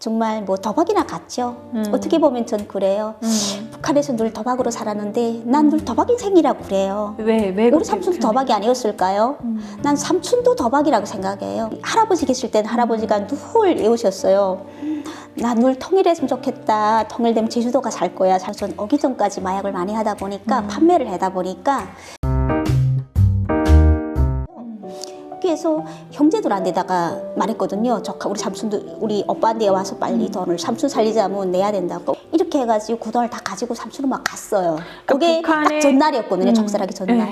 정말 뭐 도박이나 같죠. 어떻게 보면 전 그래요. 북한에서 늘 도박으로 살았는데 난 늘 도박 인생이라고 그래요. 왜 우리 삼촌도 도박이 아니었을까요? 난 삼촌도 도박이라고 생각해요. 할아버지 계실 때는 할아버지가 늘 외우셨어요. 나 늘 통일했으면 좋겠다. 통일되면 제주도가 살 거야. 전 오기 전까지 마약을 많이 하다 보니까 판매를 하다 보니까 그래서 형제들한테다가 말했거든요. 우리 삼촌도 우리 오빠한테 와서 빨리 돈을 삼촌 살리자면 내야 된다고 이렇게 해가지고 그 돈을 다 가지고 삼촌은 막 갔어요. 그게 딱 전날이었거든요. 촉살하기 전날.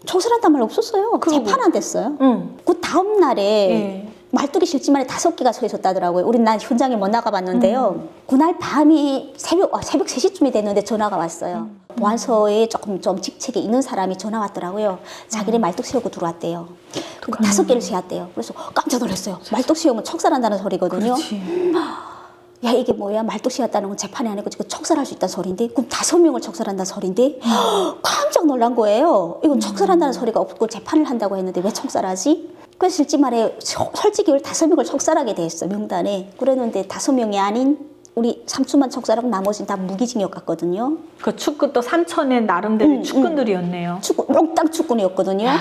촉살한단 말 없었어요. 재판 안 됐어요. 그 다음 날에 말뚝이 실지만에 5개가 서 있었다더라고요. 우린 난 현장에 못 나가봤는데요. 그날 밤이 새벽 3시쯤이 됐는데 전화가 왔어요. 보안소에 좀 직책에 있는 사람이 전화 왔더라고요. 자기네 말뚝 세우고 들어왔대요. 5개를 세웠대요. 그래서 깜짝 놀랐어요. 말뚝 세우면 촉살한다는 소리거든요. 그렇지. 야, 이게 뭐야? 말뚝 세웠다는 건 재판이 아니고 지금 촉살할 수 있다는 소리인데? 그럼 5명을 촉살한다는 소리인데? 깜짝 놀란 거예요. 이건 촉살한다는 소리가 없고 재판을 한다고 했는데 왜 촉살하지? 그래서 실제 말해 솔직히 5명을 촉살하게 돼 있어, 명단에. 그랬는데 5명이 아닌 우리 삼촌만 촉살하고 나머지는 다 무기징역 갔거든요. 그 축구도 삼촌의 나름대로 축구들이었네요. 몽땅 축구이었거든요.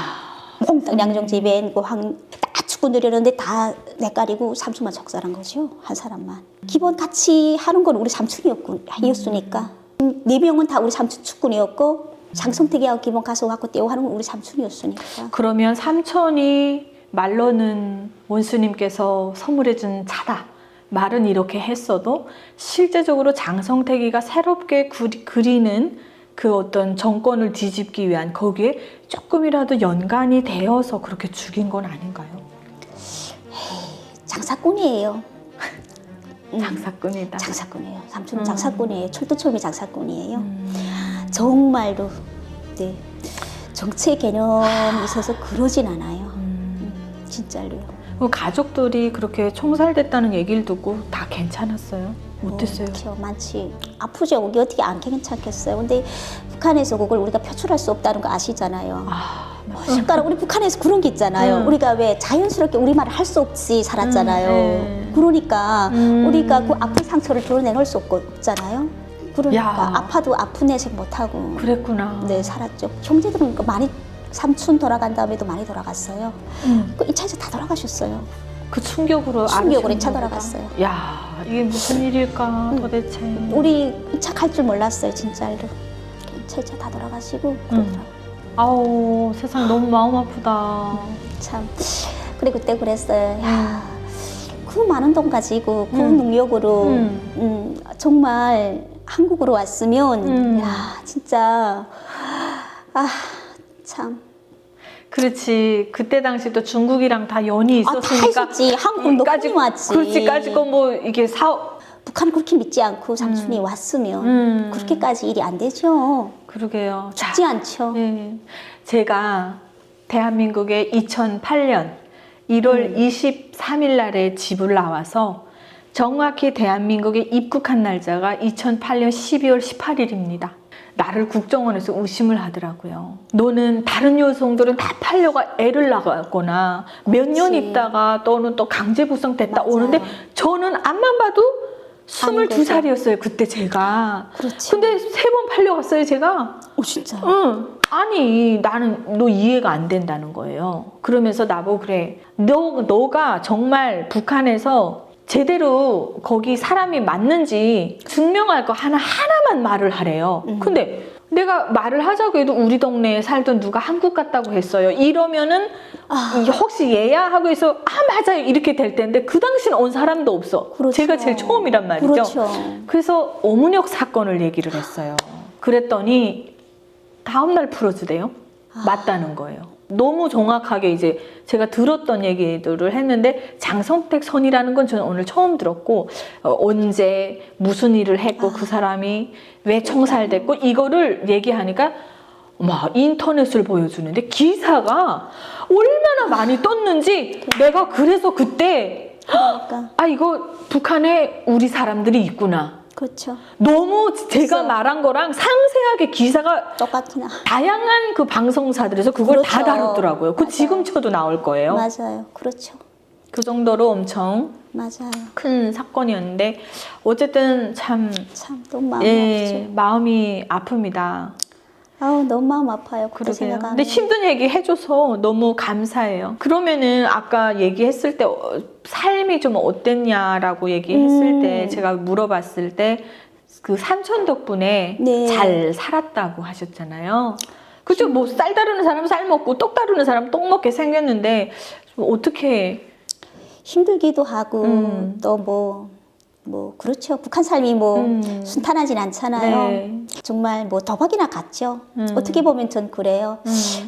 몽땅 양정집엔 다 축구들이었는데 다 내깔이고 삼촌만 촉살한 거죠. 한 사람만. 기본 같이 하는 건 우리 삼촌이었으니까. 4명은 다 우리 삼촌 축구이었고 장성택이하고 기본 가서 갖고 떼고 하는 건 우리 삼촌이었으니까. 그러면 삼촌이 말로는 원수님께서 선물해준 차다. 말은 이렇게 했어도 실제적으로 장성택이가 새롭게 그리는 그 어떤 정권을 뒤집기 위한 거기에 조금이라도 연관이 되어서 그렇게 죽인 건 아닌가요? 장사꾼이에요. 장사꾼이다. 장사꾼이에요. 삼촌은 장사꾼이에요. 철도철미 장사꾼이에요. 정말로 네. 정치의 개념이 있어서 그러진 않아요. 진짜로요. 가족들이 그렇게 총살됐다는 얘기를 듣고 다 괜찮았어요? 어땠어요? 그렇죠. 많지. 아프죠. 우리 어떻게 안 괜찮겠어요. 근데 북한에서 그걸 우리가 표출할 수 없다는 거 아시잖아요. 그러니까 우리 북한에서 그런 게 있잖아요. 우리가 왜 자연스럽게 우리말을 할 수 없이 살았잖아요. 그러니까 우리가 그 아픈 상처를 드러내놓을 수 없잖아요. 그러니까 아파도 아픈 내색 못하고 그랬구나. 네, 살았죠. 형제들은 많이 삼촌 돌아간 다음에도 많이 돌아갔어요. 그 2차에서 다 돌아가셨어요. 그 충격으로 2차 돌아갔어요. 야, 이게 무슨 일일까 도대체. 우리 2차 갈 줄 몰랐어요, 진짜로. 2차 다 돌아가시고 그러더라고요. 아우, 세상 너무 마음 아프다. 참. 그래 그때 그랬어요. 야, 그 많은 돈 가지고 그 능력으로 정말 한국으로 왔으면 야, 진짜 참. 그렇지. 그때 당시 또 중국이랑 다 연이 있었으니까. 다 있었지. 한국은 너무 왔지. 그렇지. 까짓거 뭐 이게 북한을 그렇게 믿지 않고 삼촌이 왔으면 그렇게까지 일이 안 되죠. 그러게요. 쉽지 않죠. 네. 제가 대한민국에 2008년 1월 23일 날에 집을 나와서 정확히 대한민국에 입국한 날짜가 2008년 12월 18일입니다. 나를 국정원에서 의심을 하더라고요. 너는 다른 여성들은 다 팔려가 애를 낳았거나 몇 년 있다가 또는 또 강제 구성됐다 오는데 저는 앞만 봐도 22살이었어요. 그때 제가. 그렇지. 근데 3번 팔려갔어요, 제가. 진짜. 응. 아니, 나는 너 이해가 안 된다는 거예요. 그러면서 나보고 그래. 너가 정말 북한에서 제대로 거기 사람이 맞는지 증명할 거 하나만 말을 하래요. 근데 내가 말을 하자고 해도 우리 동네에 살던 누가 한국 갔다고 했어요. 이러면은 혹시 얘야? 하고 해서 맞아요. 이렇게 될 텐데 그 당시는 온 사람도 없어. 그렇죠. 제가 제일 처음이란 말이죠. 그렇죠. 그래서 오문역 사건을 얘기를 했어요. 그랬더니 다음날 풀어주대요. 맞다는 거예요. 너무 정확하게 이제 제가 들었던 얘기들을 했는데 장성택 선이라는 건 저는 오늘 처음 들었고 언제 무슨 일을 했고 그 사람이 왜 총살됐고 이거를 얘기하니까 막 인터넷을 보여주는데 기사가 얼마나 많이 떴는지 내가 그래서 그때 그러니까. 이거 북한에 우리 사람들이 있구나. 그렇죠. 너무 제가 말한 거랑 상세하게 기사가 똑같구나. 다양한 그 방송사들에서 그걸 다 다뤘더라고요. 그 지금쳐도 나올 거예요. 맞아요. 그렇죠. 그 정도로 엄청 맞아요. 큰 사건이었는데 어쨌든 참 너무 마음이 예, 아프죠. 마음이 아픕니다. 아우, 너무 마음 아파요. 그때 그러게요. 생각하면. 근데 힘든 얘기 해줘서 너무 감사해요. 그러면은 아까 얘기했을 때 삶이 좀 어땠냐라고 얘기했을 때 제가 물어봤을 때 그 삼촌 덕분에 네. 잘 살았다고 하셨잖아요. 그죠? 뭐 쌀 다루는 사람은 쌀 먹고 떡 다루는 사람은 떡 먹게 생겼는데 좀 어떻게 힘들기도 하고 또 그렇죠. 북한 삶이 순탄하진 않잖아요. 네. 정말 도박이나 같죠. 어떻게 보면 전 그래요.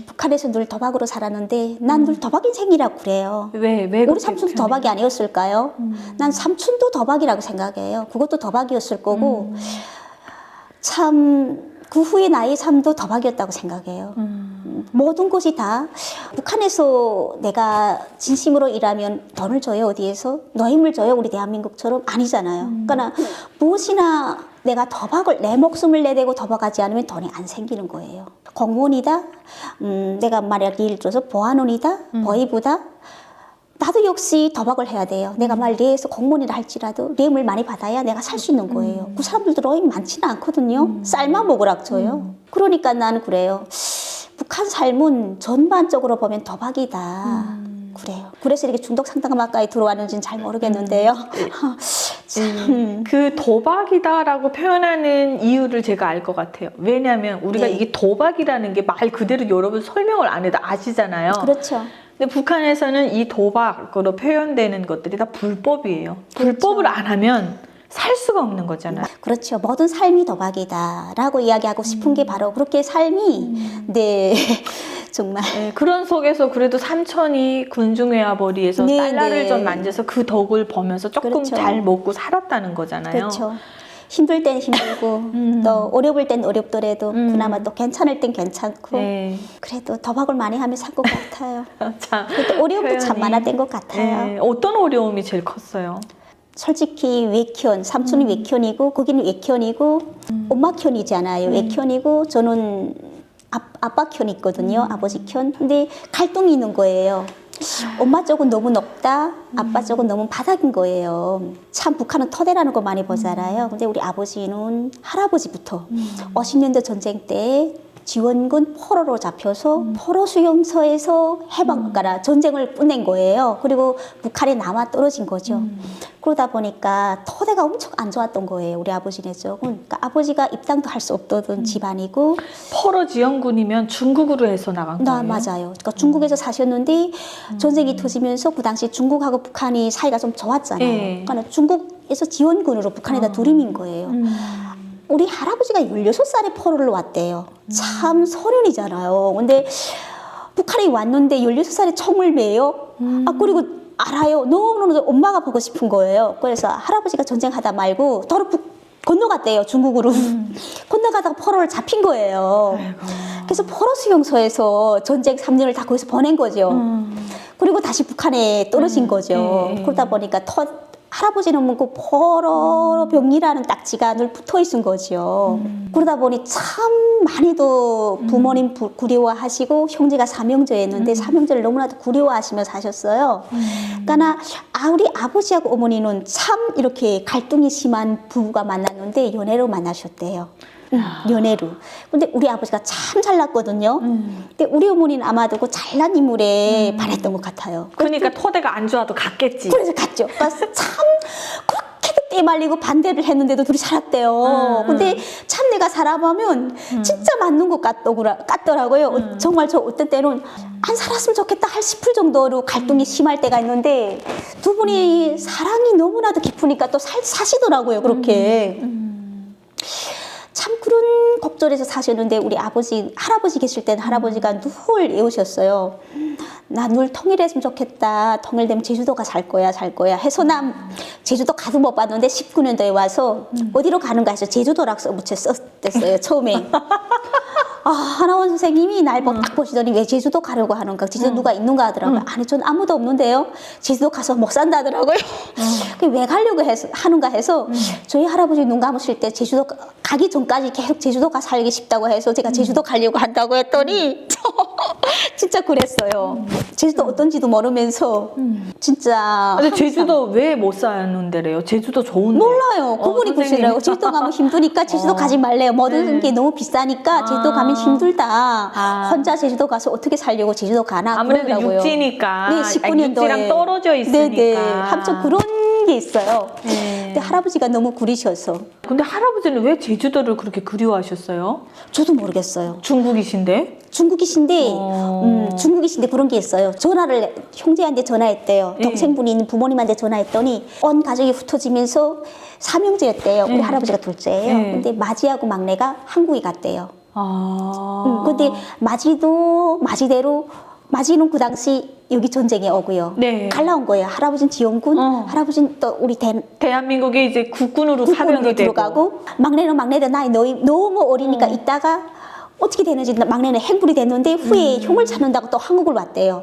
북한에서 늘 도박으로 살았는데 난 늘 도박 인생이라고 그래요. 왜 우리 그렇게 삼촌도 표현해요? 도박이 아니었을까요? 난 삼촌도 도박이라고 생각해요. 그것도 도박이었을 거고 참 그 후에 나의 삶도 도박이었다고 생각해요. 모든 것이 다 북한에서 내가 진심으로 일하면 돈을 줘요. 어디에서? 노임을 줘요. 우리 대한민국처럼 아니잖아요. 그러니까 무엇이나 내가 내 목숨을 내대고 도박하지 않으면 돈이 안 생기는 거예요. 공무원이다. 내가 만약 예를 들어서 보안원이다. 보위부다. 나도 역시 도박을 해야 돼요. 내가 레에서 공무원이라 할지라도 레임을 많이 받아야 내가 살 수 있는 거예요. 그 사람들도 레임 많지는 않거든요. 쌀만 먹으라고 줘요. 그러니까 나는 그래요. 북한 삶은 전반적으로 보면 도박이다. 그래요. 그래서 이렇게 중독 상담학과에 들어왔는지는 잘 모르겠는데요. 참. 그 도박이다라고 표현하는 이유를 제가 알 것 같아요. 왜냐하면 우리가 네. 이게 도박이라는 게 말 그대로 여러분 설명을 안 해도 아시잖아요. 그렇죠. 근데 북한에서는 이 도박으로 표현되는 것들이 다 불법이에요. 그렇죠. 불법을 안 하면 살 수가 없는 거잖아요. 그렇죠. 모든 삶이 도박이다라고 이야기하고 싶은 게 바로 그렇게 삶이 네 정말 네, 그런 속에서 그래도 삼촌이 군중외화벌이에서 네, 달러를 네. 좀 만져서 그 덕을 보면서 조금 그렇죠. 잘 먹고 살았다는 거잖아요. 그렇죠. 힘들 땐 힘들고 또 어려울 땐 어렵더라도 그나마 또 괜찮을 땐 괜찮고 네. 그래도 도박을 많이 하면 산 것 같아요. 참, 그래도 어려움도 참 표현이. 많았던 것 같아요. 네, 어떤 어려움이 제일 컸어요? 솔직히 외견, 삼촌이 외견이고 거기는 외견이고 엄마 견이잖아요. 외견이고 저는 아빠 견이 있거든요. 아버지 견. 근데 갈등이 있는 거예요. 엄마 쪽은 너무 높다, 아빠 쪽은 너무 바닥인 거예요. 참 북한은 토대라는 거 많이 보잖아요. 근데 우리 아버지는 할아버지부터 50년대 전쟁 때 지원군 포로로 잡혀서 포로 수용소에서 그러니까 전쟁을 끝낸 거예요. 그리고 북한에 남아 떨어진 거죠. 그러다 보니까 토대가 엄청 안 좋았던 거예요. 우리 아버지네 쪽은. 그러니까 아버지가 입당도 할 수 없던 집안이고. 포로 지원군이면 중국으로 해서 나간 거예요? 맞아요. 그러니까 중국에서 사셨는데 전쟁이 터지면서 그 당시 중국하고 북한이 사이가 좀 좋았잖아요. 네. 그러니까 중국에서 지원군으로 북한에다 들이민 거예요. 우리 할아버지가 16살에 포로를 왔대요. 참 소년이잖아요. 근데 북한에 왔는데 16살에 총을 매요. 그리고 알아요. 너무너무 엄마가 보고 싶은 거예요. 그래서 할아버지가 전쟁하다 말고 도로 건너갔대요. 중국으로. 건너가다가 포로를 잡힌 거예요. 아이고. 그래서 포로 수용소에서 전쟁 3년을 다 거기서 보낸 거죠. 그리고 다시 북한에 떨어진 거죠. 그러다 보니까 할아버지는 그 포로 병이라는 딱지가 늘 붙어 있은 거죠. 그러다 보니 참 많이도 부모님 그리워하시고 형제가 삼형제였는데 삼형제를 너무나도 그리워하시며 사셨어요. 그러니까 우리 아버지하고 어머니는 참 이렇게 갈등이 심한 부부가 만났는데 연애로 만나셨대요. 연애로. 근데 우리 아버지가 참 잘났거든요. 근데 우리 어머니는 아마도 그 잘난 인물에 반했던 것 같아요. 그러니까 토대가 안 좋아도 갔겠지. 그래서 갔죠. 그러니까 참 그렇게도 떼말리고 반대를 했는데도 둘이 살았대요. 근데 참 내가 살아보면 진짜 맞는 것 같더라고요. 정말 저 어떤 때는 안 살았으면 좋겠다 싶을 정도로 갈등이 심할 때가 있는데 두 분이 사랑이 너무나도 깊으니까 또 사시더라고요. 그렇게. 참 그런 곡절에서 사셨는데 우리 할아버지 계실 때는 할아버지가 늘 애우셨어요. 나 늘 통일했으면 좋겠다. 통일되면 제주도가 살 거야 해서 제주도 가도 못 봤는데 19년도에 와서 어디로 가는가 해서 제주도라고 썼댔어요. 처음에. 하나원 선생님이 날 딱 보시더니 왜 제주도 가려고 하는가, 제주도 누가 있는가 하더라고요. 아니 전 아무도 없는데요. 제주도 가서 못 산다더라고요. 왜 가려고 하는가 해서 저희 할아버지 눈 감으실 때 제주도 가기 전까지 계속 제주도 가 살기 싶다고 해서 제가 제주도 가려고 한다고 했더니 진짜 그랬어요. 제주도 어떤지도 모르면서 진짜 근데 항상 제주도 왜 못 사는 데래요? 제주도 좋은데. 몰라요. 그분이 선생님. 그러시더라고요. 제주도 가면 힘드니까 제주도 가지 말래요. 모든 게 너무 비싸니까 제주도 가면 힘들다. 혼자 제주도 가서 어떻게 살려고 제주도 가나 아무래도 그러더라고요. 육지니까. 네, 19년도에 육지랑 떨어져 있으니까. 네네. 한참 그런 게 있어요. 네. 근데 할아버지가 너무 그리셔서 근데 할아버지는 왜 제주도를 그렇게 그리워하셨어요? 저도 모르겠어요. 중국이신데? 중국이신데 어. 중국이신데 그런 게 있어요. 전화를 형제한테 전화했대요. 예. 동생분이 있는 부모님한테 전화했더니 온 가족이 흩어지면서 삼형제였대요. 우리 예. 할아버지가 둘째예요. 예. 근데 마지하고 막내가 한국에 갔대요. 아. 근데 마지는 그 당시 여기 전쟁에 오고요. 네. 갈라온 거예요. 할아버지는 지원군, 할아버지는 또 우리 대한민국에 이제 국군으로 국군으로 사병이 되고. 들어가고 막내는 막내들 나이 너무 어리니까 있다가 어떻게 되는지 막내는 행군이 됐는데 후에 형을 찾는다고 또 한국을 왔대요.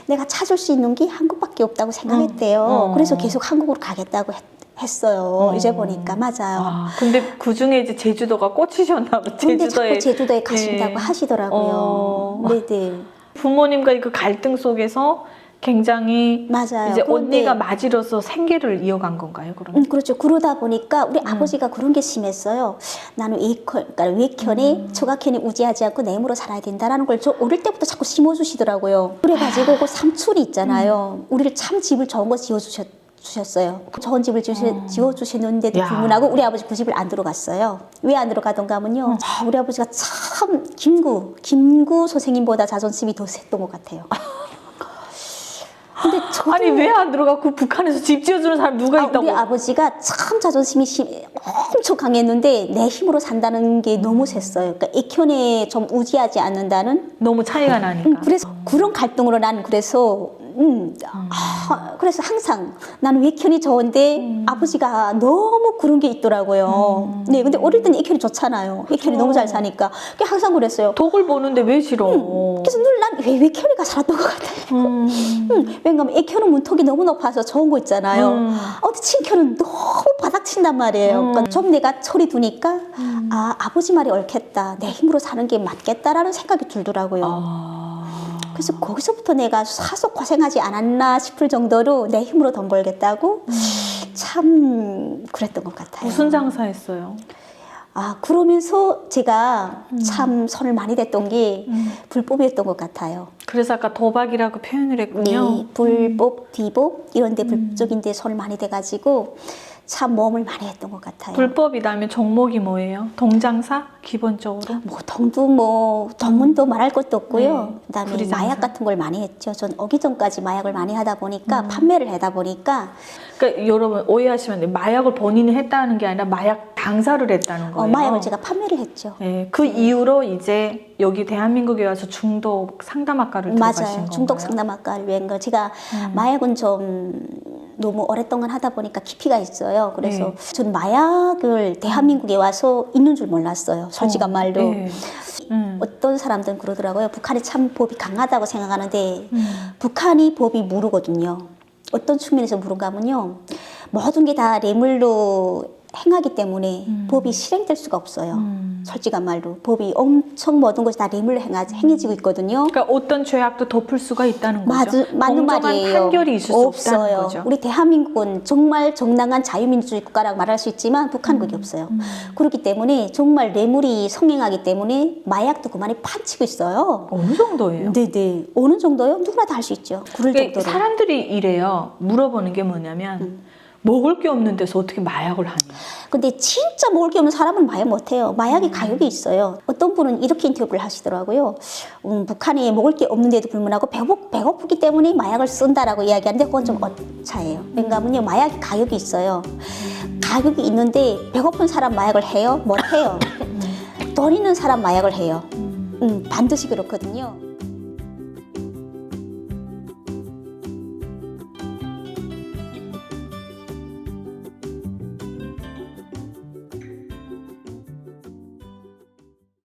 내가 찾을 수 있는 게 한국밖에 없다고 생각했대요. 그래서 계속 한국으로 가겠다고 했어요. 이제 보니까 맞아요. 아, 근데 그 중에 이제 제주도가 꽂히셨나 봐. 근데 자꾸 제주도에 가신다고 네. 하시더라고요. 네네. 부모님과의 그 갈등 속에서 굉장히 맞아요. 이제 그런데 언니가 맞이로서 생계를 이어간 건가요, 그러면? 그렇죠. 그러다 보니까 우리 아버지가 그런 게 심했어요. 나는 그러니까 외견에 처가견에 우지하지 않고 내 힘으로 살아야 된다라는 걸 저 어릴 때부터 자꾸 심어주시더라고요. 그래가지고 그 삼촌이 있잖아요. 우리를 참 집을 좋은 거 지어주셨어요. 좋은 집을 지어주셨는데도 야. 불문하고 우리 아버지 그 집을 안 들어갔어요. 왜 안 들어가던가 하면요. 우리 아버지가 참 김구 선생님보다 자존심이 더 셌던 것 같아요. 근데 저도 아니 왜 안 들어가? 그 북한에서 집 지어주는 사람 누가 있다고? 우리 아버지가 참 자존심이 엄청 강했는데 내 힘으로 산다는 게 너무 셌어요. 그러니까 애견에 좀 우지하지 않는다는. 너무 차이가 나니까. 그래서 그런 갈등으로 나는 그래서 그래서 항상 나는 외견이 좋은데 아버지가 너무 그런 게 있더라고요. 네, 근데 어릴 때는 외견이 좋잖아요. 외견이 너무 잘 사니까. 그게 항상 그랬어요. 덕을 보는데 왜 싫어? 그래서 늘 난 왜 외견이가 살았던 것 같아요. 왜냐면 애견은 문턱이 너무 높아서 좋은 거 있잖아요. 근데 친견은 너무 바닥친단 말이에요. 그러니까 좀 내가 철이 드니까 아버지 말이 옳겠다. 내 힘으로 사는 게 맞겠다라는 생각이 들더라고요. 그래서 거기서부터 내가 사서 고생하지 않았나 싶을 정도로 내 힘으로 돈 벌겠다고 참 그랬던 것 같아요. 무슨 장사했어요? 그러면서 제가 참 손을 많이 댔던 게 불법이었던 것 같아요. 그래서 아까 도박이라고 표현을 했군요. 네, 불법, 비법 이런 데 불법적인 데 손을 많이 대가지고 참 모험을 많이 했던 것 같아요. 불법이라면 종목이 뭐예요? 동장사? 기본적으로? 동문도 말할 것도 없고요. 네, 그다음에 구리장사. 마약 같은 걸 많이 했죠. 전 오기 전까지 마약을 많이 하다 보니까 판매를 하다 보니까 그러니까 여러분 오해하시면 안 돼요. 마약을 본인이 했다는 게 아니라 마약 장사를 했다는 거예요. 마약을 제가 판매를 했죠. 네, 그 이후로 이제 여기 대한민국에 와서 중독 상담학과를 들어가신 맞아요. 건가요? 중독 상담학과를 위한 거. 제가 마약은 좀 너무 오랫동안 하다 보니까 깊이가 있어요. 그래서 네. 저는 마약을 대한민국에 와서 있는 줄 몰랐어요. 솔직한 말로. 네. 어떤 사람들은 그러더라고요. 북한이 참 법이 강하다고 생각하는데 북한이 법이 무르거든요. 어떤 측면에서 무른가 하면요. 모든 게 다 뇌물로 행하기 때문에 법이 실행될 수가 없어요. 솔직한 말로. 법이 엄청 모든 것이 다 뇌물로 행해지고 있거든요. 그러니까 어떤 죄악도 덮을 수가 있다는 거죠. 맞는 공정한 말이에요. 판결이 있을 수 없다는 없어요. 거죠. 우리 대한민국은 정말 정당한 자유민주주의 국가라고 말할 수 있지만 북한은 그게 없어요. 그렇기 때문에 정말 뇌물이 성행하기 때문에 마약도 그만이 판치고 있어요. 어느 정도예요? 네네. 어느 정도요? 누구나 다 할 수 있죠. 그럴 그러니까 정도로. 사람들이 이래요. 물어보는 게 뭐냐면 먹을 게 없는 데서 어떻게 마약을 하냐. 근데 진짜 먹을 게 없는 사람은 마약 못해요. 마약이 가격이 있어요. 어떤 분은 이렇게 인터뷰를 하시더라고요. 북한에 먹을 게 없는데도 불문하고 배고프기 때문에 마약을 쓴다라고 이야기하는데 그건 좀 어차예요. 왜냐하면요. 마약이 가격이 있어요. 가격이 있는데 배고픈 사람 마약을 해요? 못 해요. 돈 있는 사람 마약을 해요. 반드시 그렇거든요.